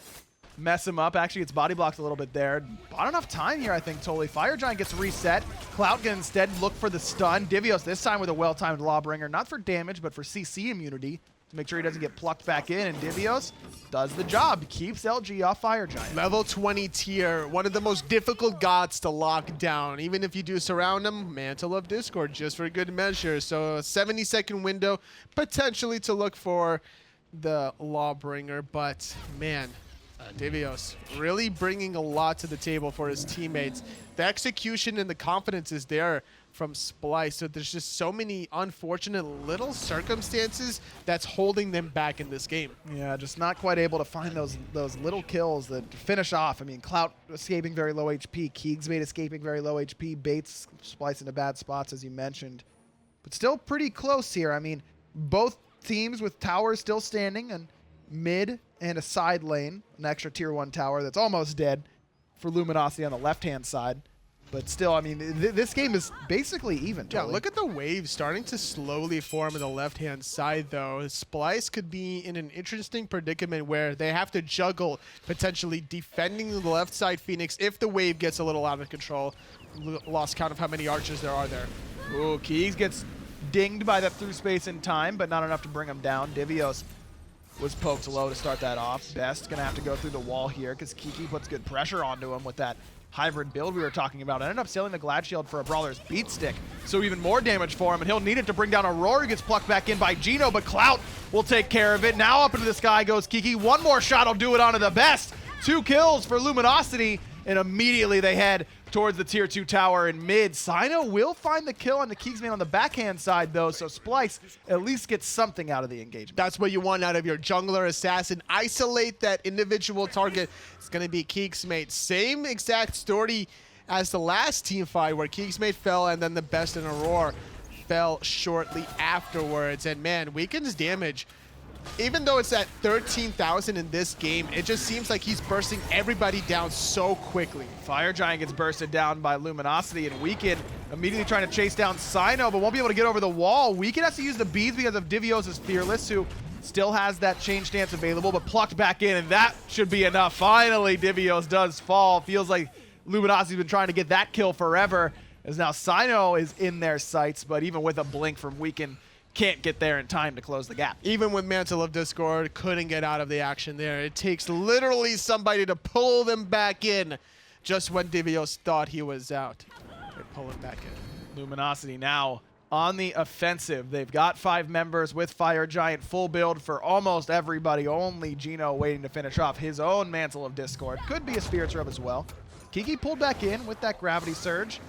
mess him up. Actually, it's body blocked a little bit there. Not enough time here, I think, totally. Fire Giant gets reset. Clout can instead look for the stun. Divios this time with a well-timed Lawbringer, not for damage, but for CC immunity to make sure he doesn't get plucked back in. And Divios does the job, keeps LG off Fire Giant. Level 20 tier, one of the most difficult gods to lock down. Even if you do surround him, Mantle of Discord just for good measure. So a 70-second window potentially to look for the Lawbringer, but man, Divios really bringing a lot to the table for his teammates. The execution and the confidence is there from Splyce, so there's just so many unfortunate little circumstances that's holding them back in this game. Yeah, just not quite able to find those little kills that finish off. I mean, Clout escaping very low HP, keegsmate escaping very low HP, Bates Splyce into bad spots, as you mentioned. But still pretty close here. I mean, both teams with towers still standing, and mid and a side lane, an extra tier 1 tower that's almost dead for Luminosity on the left-hand side. But still, I mean, this game is basically even. Yeah, look at the waves starting to slowly form on the left-hand side, though. Splyce could be in an interesting predicament where they have to juggle potentially defending the left side Phoenix if the wave gets a little out of control. Lost count of how many archers there are there. Ooh, Keegs gets dinged by that through space in time, but not enough to bring him down. Divios was poked low to start that off. Best gonna have to go through the wall here because Kiki puts good pressure onto him with that hybrid build we were talking about. Ended up sailing the Glad Shield for a Brawler's Beat Stick, so even more damage for him, and he'll need it to bring down Aror, who gets plucked back in by Geno, but Clout will take care of it. Now up into the sky goes Kiki. One more shot will do it onto TheBest. 2 kills for Luminosity, and immediately they head towards the tier 2 tower in mid. Cyno will find the kill on the keegsmate on the backhand side, though, so Splyce at least gets something out of the engagement. That's what you want out of your jungler assassin. Isolate that individual target. It's going to be keegsmate. Same exact story as the last team fight where keegsmate fell and then TheBest and Aror fell shortly afterwards. And man, weakens damage. Even though it's at 13,000 in this game, it just seems like he's bursting everybody down so quickly. Fire Giant gets bursted down by Luminosity, and Weekend immediately trying to chase down Cyno, but won't be able to get over the wall. Weekend has to use the beads because of Divios' Fearless, who still has that change stance available, but plucked back in, and that should be enough. Finally, Divios does fall. Feels like Luminosity's been trying to get that kill forever, as now Cyno is in their sights, but even with a blink from Weekend, can't get there in time to close the gap. Even with Mantle of Discord, couldn't get out of the action there. It takes literally somebody to pull them back in just when Divios thought he was out. They pull him back in. Luminosity now on the offensive. They've got 5 members with Fire Giant, full build for almost everybody. Only Geno waiting to finish off his own Mantle of Discord. Could be a Spirit's Rub as well. Kiki pulled back in with that Gravity Surge.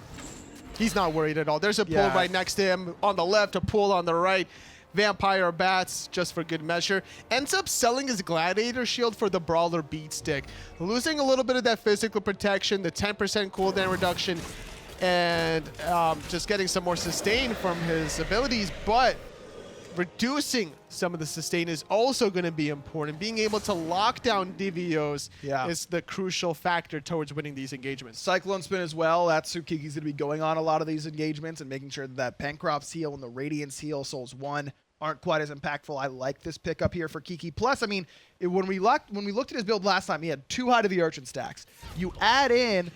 He's not worried at all. There's a pull right next to him on the left, a pull on the right. Vampire Bats, just for good measure. Ends up selling his Gladiator Shield for the Brawler Beat Stick. Losing a little bit of that physical protection, the 10% cooldown reduction, and just getting some more sustain from his abilities, but reducing some of the sustain is also going to be important. Being able to lock down Divios is the crucial factor towards winning these engagements. CycloneSpin as well. That's who Kiki's going to be going on a lot of these engagements and making sure that Pencroft's heal and the Radiance heal, Souls 1, aren't quite as impactful. I like this pickup here for Kiki. Plus, I mean, when we looked at his build last time, he had 2 Hide of the Urchin stacks. You add in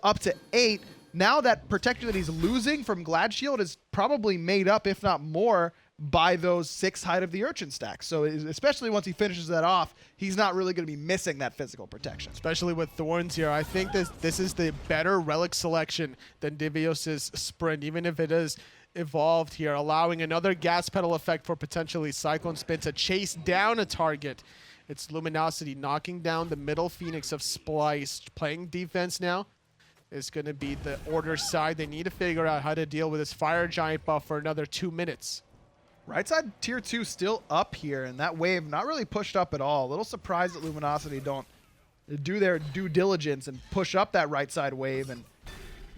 up to 8. Now that protection that he's losing from Glad Shield is probably made up, if not more, by those 6 Hide of the Urchin stacks. So especially once he finishes that off, he's not really going to be missing that physical protection. Especially with Thorns here. I think this is the better relic selection than Divios' Sprint, even if it is evolved here, allowing another gas pedal effect for potentially CycloneSpin to chase down a target. It's Luminosity knocking down the middle Phoenix of Splyce. Playing defense now is going to be the Order side. They need to figure out how to deal with this Fire Giant buff for another 2 minutes. Right side tier 2 still up here, and that wave not really pushed up at all. A little surprised that Luminosity don't do their due diligence and push up that right side wave and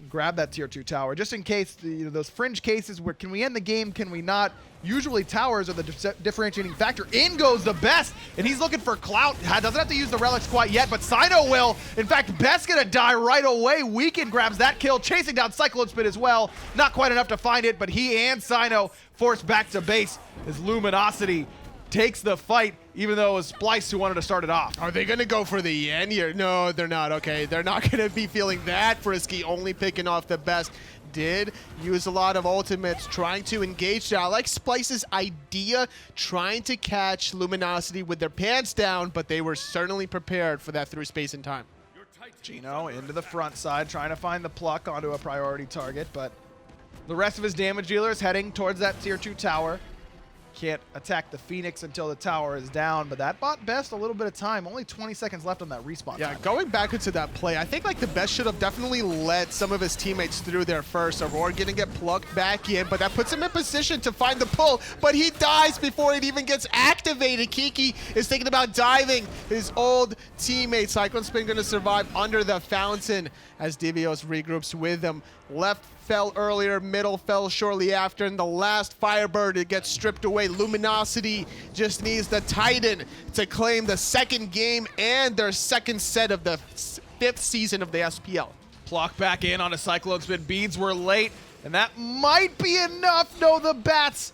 grab that tier 2 tower, just in case those fringe cases where can we end the game, can we not? Usually towers are the differentiating factor. In goes TheBest, and he's looking for Clout. Doesn't have to use the relics quite yet, but Cyno will. In fact, Best gonna die right away. Weekend grabs that kill, chasing down CycloneSpin as well. Not quite enough to find it, but he and Cyno forced back to base as Luminosity takes the fight, even though it was Splyce who wanted to start it off. Are they going to go for the end here? No, they're not. Okay, they're not going to be feeling that frisky, only picking off TheBest. Did use a lot of ultimates trying to engage there. I like Splyce's idea, trying to catch Luminosity with their pants down, but they were certainly prepared for that through space and time. Geno into the front side, trying to find the pluck onto a priority target, but the rest of his damage dealer is heading towards that tier 2 tower. Can't attack the Phoenix until the tower is down, but that bought Best a little bit of time. Only 20 seconds left on that respawn Yeah, time. going back into that play, I think like TheBest should have definitely let some of his teammates through there first. Aror gonna get plugged back in, but that puts him in position to find the pull, but he dies before it even gets activated. Kiki is thinking about diving. His old teammate, CycloneSpin, gonna survive under the fountain as Divios regroups with him. Left fell earlier, middle fell shortly after, and the last Firebird, it gets stripped away. Luminosity just needs the Titan to claim the second game and their second set of the 5th season of the SPL. Pluck back in on a CycloneSpin. Beads were late, and that might be enough. No, the bats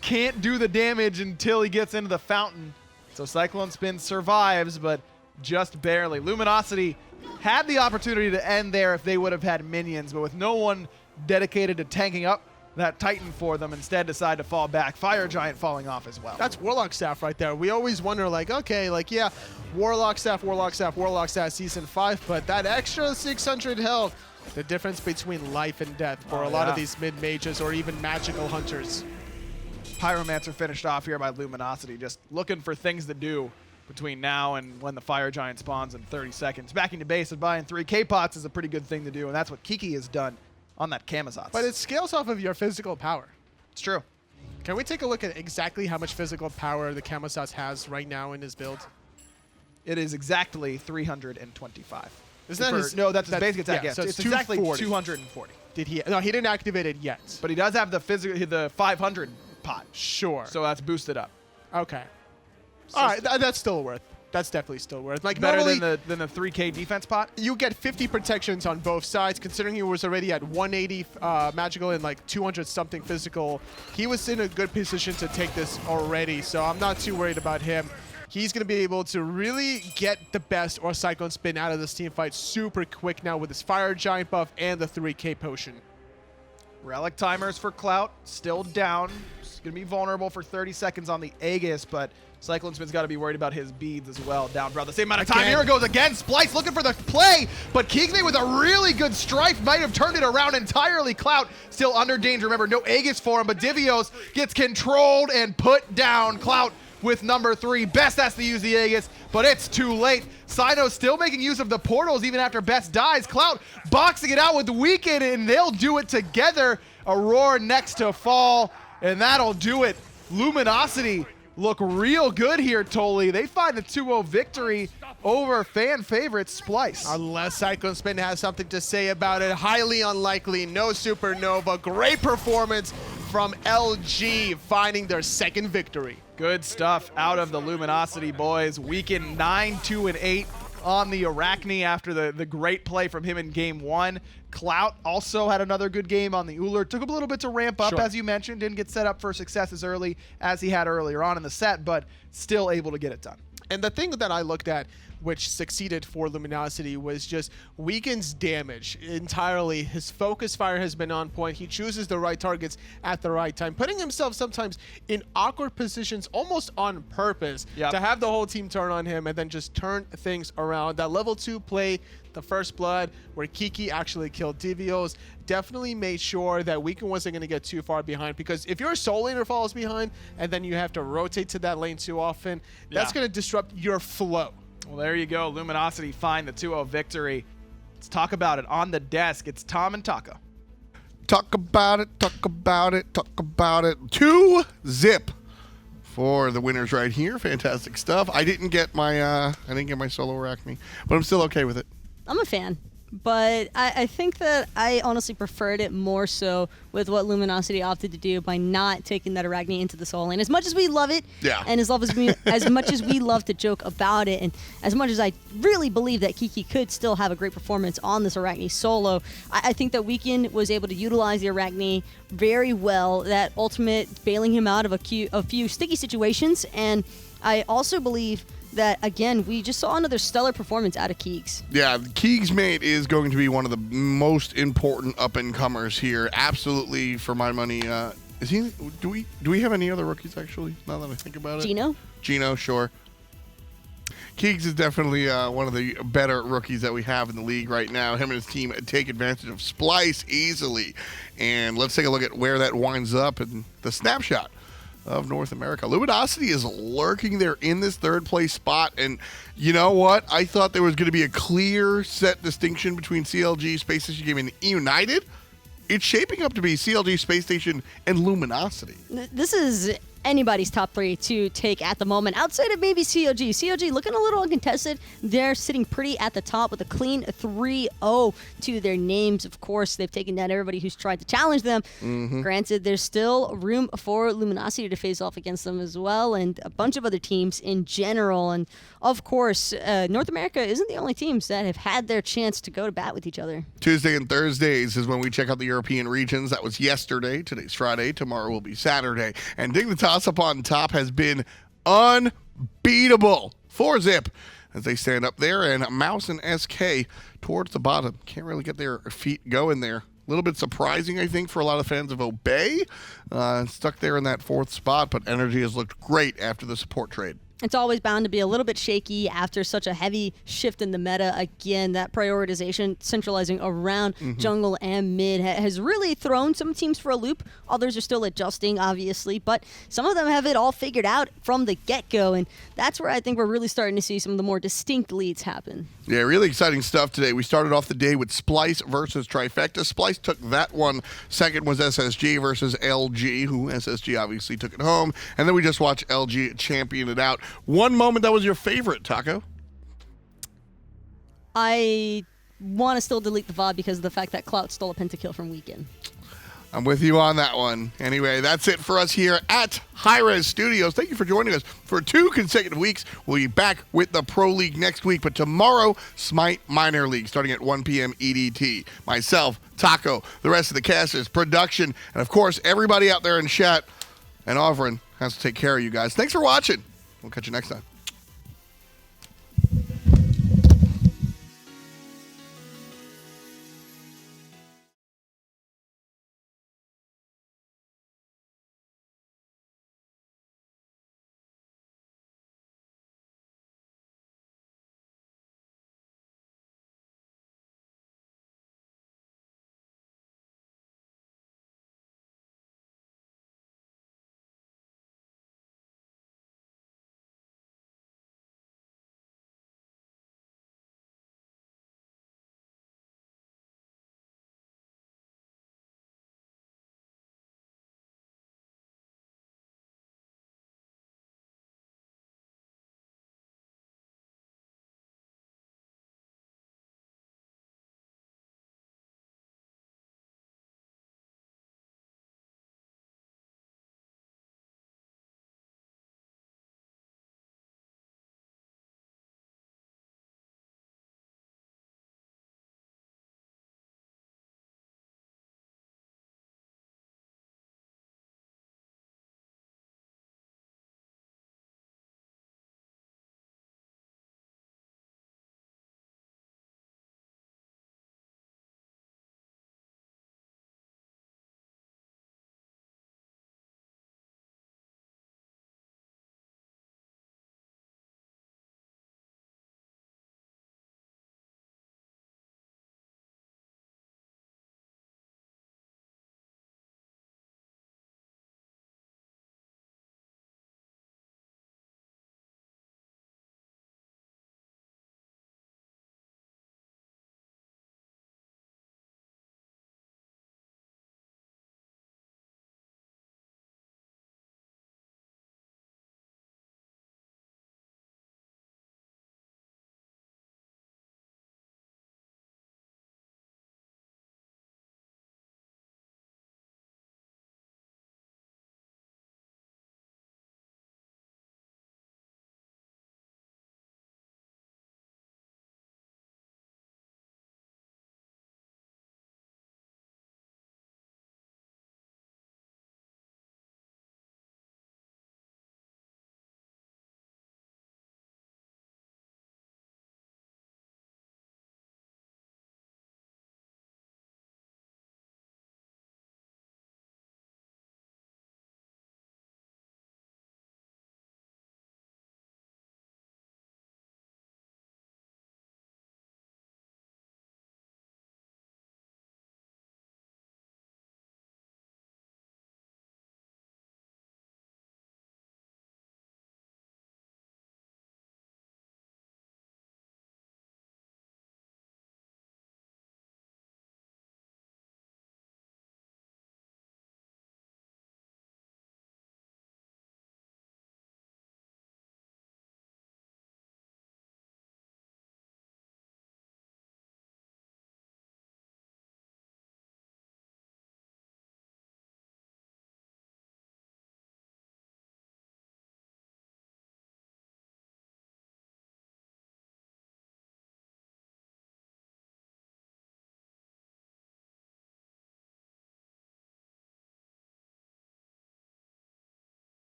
can't do the damage until he gets into the fountain. So CycloneSpin survives, but just barely. Luminosity had the opportunity to end there if they would have had minions, but with no one dedicated to tanking up that Titan for them, instead decide to fall back. Fire Giant falling off as well. That's Warlock Staff right there. We always wonder, like, okay, like, yeah, Warlock Staff, Season 5, but that extra 600 health, the difference between life and death for a lot of these mid-mages or even magical hunters. Pyromancer finished off here by Luminosity, just Looking for things to do between now and when the Fire Giant spawns in 30 seconds. backing to base and buying 3 K-Pots is a pretty good thing to do, and that's what Kiki has done on that Kamazotz. But it scales off of your physical power. It's true. Can we take a look at exactly how much physical power the Kamazotz has right now in his build? It is exactly 325. Isn't that his, no, that's his basic attack. yeah, Yes, so it's it's exactly 240. 240. Did he? No, he didn't activate it yet. But he does have the 500 pot, Sure. So that's boosted up. Okay. All right, that's still worth. That's definitely still worth. Like Better normally, than the 3K defense pot. you get 50 protections on both sides. Considering he was already at 180 magical and like 200 something physical, he was in a good position to take this already. So I'm not too worried about him. He's going to be able to really get TheBest or CycloneSpin out of this team fight super quick now with his Fire Giant buff and the 3K potion. Relic timers for Clout, still down. He's going to be vulnerable for 30 seconds on the Aegis, but CycloneSpin's got to be worried about his beads as well. Down for about the same amount of time. Here it goes again. Splyce looking for the play, but keegsmate with a really good strike might have turned it around entirely. Clout still under danger. Remember, no Aegis for him, but Divios gets controlled and put down. Clout with number 3. Best has to use the Aegis, but it's too late. Cyno still making use of the portals even after Best dies. Clout boxing it out with Weekend, and they'll do it together. Aror next to fall, and that'll do it. Luminosity look real good here, Tolly. They find the 2-0 victory over fan favorite Splyce. Unless CycloneSpin has something to say about it. Highly unlikely. No supernova. Great performance from LG, finding their second victory. Good stuff out of the Luminosity boys. Weekend 9-2-8 on the Arachne after the great play from him in game 1. Clout also had another good game on the Uller. Took him a little bit to ramp up, as you mentioned. Didn't get set up for success as early as he had earlier on in the set, but still able to get it done. And the thing that I looked at, which succeeded for Luminosity, was just Weekend's damage entirely. His focus fire has been on point. He chooses the right targets at the right time, putting himself sometimes in awkward positions almost on purpose to have the whole team turn on him and then just turn things around. That level 2 play, the first blood, where Kiki actually killed Divios, definitely made sure that Weekend wasn't going to get too far behind, because if your soul laner falls behind and then you have to rotate to that lane too often, that's going to disrupt your flow. Well, there you go. Luminosity find the 2-0 victory. Let's talk about it on the desk. It's Tom and Taka. Talk about it, talk about it, talk about it. 2-0 for the winners right here. Fantastic stuff. I didn't get my solo Arachne, but I'm still okay with it. I'm a fan. but I think that I honestly preferred it more so with what Luminosity opted to do by not taking that Arachne into the solo lane. As much as we love it, and as much as we love to joke about it, and as much as I really believe that Kiki could still have a great performance on this Arachne solo, I think that Weekend was able to utilize the Arachne very well, that ultimate bailing him out of a few sticky situations, and I also believe that, again, we just saw another stellar performance out of Keegs. Yeah, keegsmate is going to be one of the most important up-and-comers here. Absolutely, for my money. Is he? Do we have any other rookies, actually, now that I think about it? Geno, sure. Keegs is definitely one of the better rookies that we have in the league right now. Him and his team take advantage of Splyce easily. And let's take a look at where that winds up in the snapshot of North America. Luminosity is lurking there in this third place spot, and you know what? I thought there was going to be a clear set distinction between CLG, Space Station Gaming, and United. It's shaping up to be CLG, Space Station, and Luminosity. This is anybody's top 3 to take at the moment, outside of maybe COG. COG looking a little uncontested. They're sitting pretty at the top with a clean 3-0 to their names. Of course, they've taken down everybody who's tried to challenge them. Granted, there's still room for Luminosity to face off against them as well, and a bunch of other teams in general. And of course, North America isn't the only teams that have had their chance to go to bat with each other. Tuesday and Thursdays is when we check out the European regions. That was yesterday. Today's Friday. Tomorrow will be Saturday. And Dignitas up on top has been unbeatable. 4-zip as they stand up there, and Mouse and SK towards the bottom. Can't really get their feet going there. A little bit surprising, I think, for a lot of fans of Obey. Stuck there in that 4th spot, but Energy has looked great after the support trade. It's always bound to be a little bit shaky after such a heavy shift in the meta. Again, that prioritization centralizing around jungle and mid has really thrown some teams for a loop. Others are still adjusting, obviously, but some of them have it all figured out from the get-go, and that's where I think we're really starting to see some of the more distinct leads happen. Yeah, really exciting stuff today. We started off the day with Splyce versus Trifecta. Splyce took that one. Second was SSG versus LG, who SSG obviously took it home. And then we just watched LG champion it out. One moment that was your favorite, Taco? I want to still delete the VOD because of the fact that Clout stole a pentakill from Weekend. I'm with you on that one. Anyway, that's it for us here at hi-rez Studios. Thank you for joining us for 2 consecutive weeks. We'll be back with the Pro League next week, but tomorrow, Smite Minor League, starting at 1 p.m. EDT. Myself, Taco, the rest of the casters, production, and of course, everybody out there in chat, and Ovrin has to take care of you guys. Thanks for watching. We'll catch you next time.